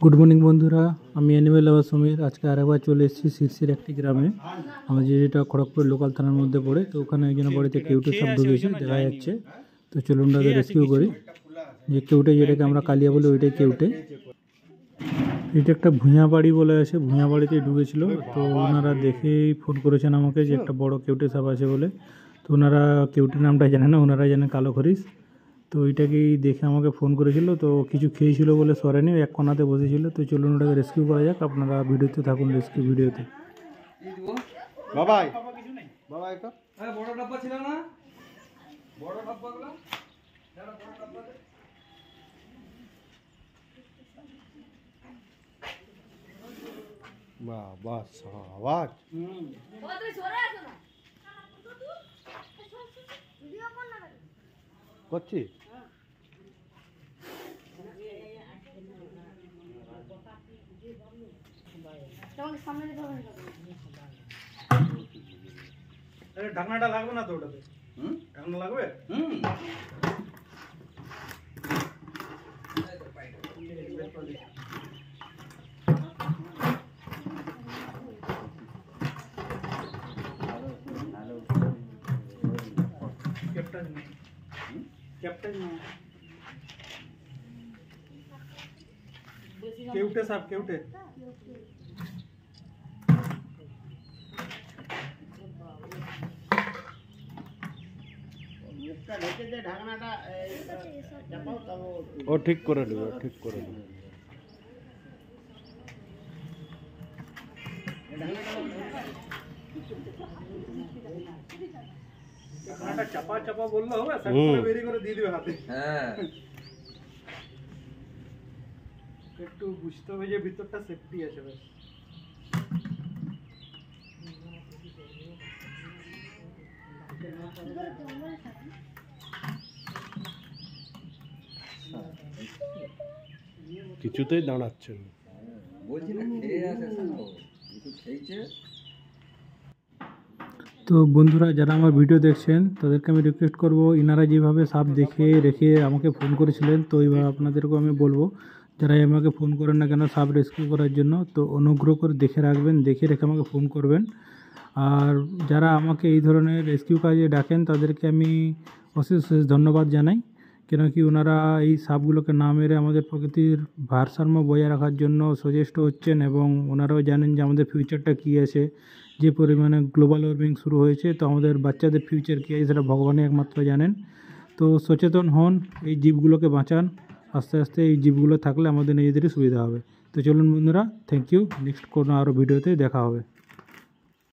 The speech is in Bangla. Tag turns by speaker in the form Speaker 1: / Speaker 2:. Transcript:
Speaker 1: গুড মর্নিং বন্ধুরা, আমি অ্যানিমেল লাভার সমীর। আজকে আরেকবার চলে এসেছি শিরসির একটি গ্রামে, আমাদের যেটা খড়গপুর লোকাল থানার মধ্যে পড়ে। তো ওখানে একজনের বাড়িতে কেউটে সাপ ঢুকেছে দেখা যাচ্ছে। তো চলুন তাদের রেস্কিউ করি। যে কেউটে, যেটাকে আমরা কালিয়া বলি, ওইটাই কেউটে। এটা একটা ভূঁয়া বাড়ি বলে আছে, ভূঁয়া বাড়িতেই ঢুকেছিল। তো ওনারা দেখেই ফোন করেছেন আমাকে যে একটা বড় কেউটে সাপ আছে বলে। তো ওনারা কেউটে নামটা জানে না, ওনারা জানে কালো খরিশ। তো ওইটাকেই দেখে আমাকে ফোন করেছিল। তো কিছু খেয়েছিল বলে সরেনি, এক কোনাতে বসেছিল। তো চলুন ওটাকে রেস্কিউ করা যাক, আপনারা ভিডিওতে থাকুন, রেস্কিউ ভিডিওতে।
Speaker 2: বাবাই বাবাই তো
Speaker 3: বড় ডাব্বা ছিল না, বড় ডাব্বাগুলো
Speaker 2: বাবা সাবাস করছি।
Speaker 1: ঢাকনাটা লাগবে না তো ওটাতে? ঢাকনা লাগবে। কেউটে সাপ, কেউটে।
Speaker 2: ও ঠিক করে দেবে, ঠিক করে দেবে।
Speaker 1: চাপা চাপা বললে হবে, বেরিয়ে করে দিয়ে দিবে হাতে।
Speaker 3: হ্যাঁ,
Speaker 1: একটু বুঝতে হবে যে ভিতরটা সেফটি আছে। বেশ
Speaker 2: কিছুতেই দাঁড়াচ্ছে না।
Speaker 3: বলছি না খেয়ে আসে কিছু খেয়েছে।
Speaker 1: তো বন্ধুরা, যারা আমার ভিডিও দেখছেন তাদেরকে আমি রিকোয়েস্ট করব, ইনারা যেভাবে সাপ দেখে রেখে আমাকে ফোন করেছিলেন, তো এইভাবে আপনাদেরকেও আমি বলবো, যারাই আমাকে ফোন করেন না কেন সাপ রেস্কিউ করার জন্য, তো অনুগ্রহ করে দেখে রাখবেন, দেখে রেখে আমাকে ফোন করবেন। আর যারা আমাকে এই ধরনের রেস্কিউ কাজে ডাকেন তাদেরকে আমি অশেষ অশেষ ধন্যবাদ জানাই, কেন কি ওনারা এই সাপগুলোকে না মেরে আমাদের প্রকৃতির ভারসাম্য বজায় রাখার জন্য সচেষ্ট হচ্ছেন, এবং ওনারাও জানেন যে আমাদের ফিউচারটা কী আছে। যে পরিমাণে গ্লোবাল ওয়ার্মিং শুরু হয়েছে, তো আমাদের বাচ্চাদের ফিউচার কী আছে সেটা ভগবানই একমাত্র জানেন। তো সচেতন হন, এই জীবগুলোকে বাঁচান। আস্তে আস্তে এই জীবগুলো থাকলে আমাদের নিজেদেরই সুবিধা হবে। তো চলুন বন্ধুরা, থ্যাংক ইউ। নেক্সট কোনো আরও ভিডিওতে দেখা হবে।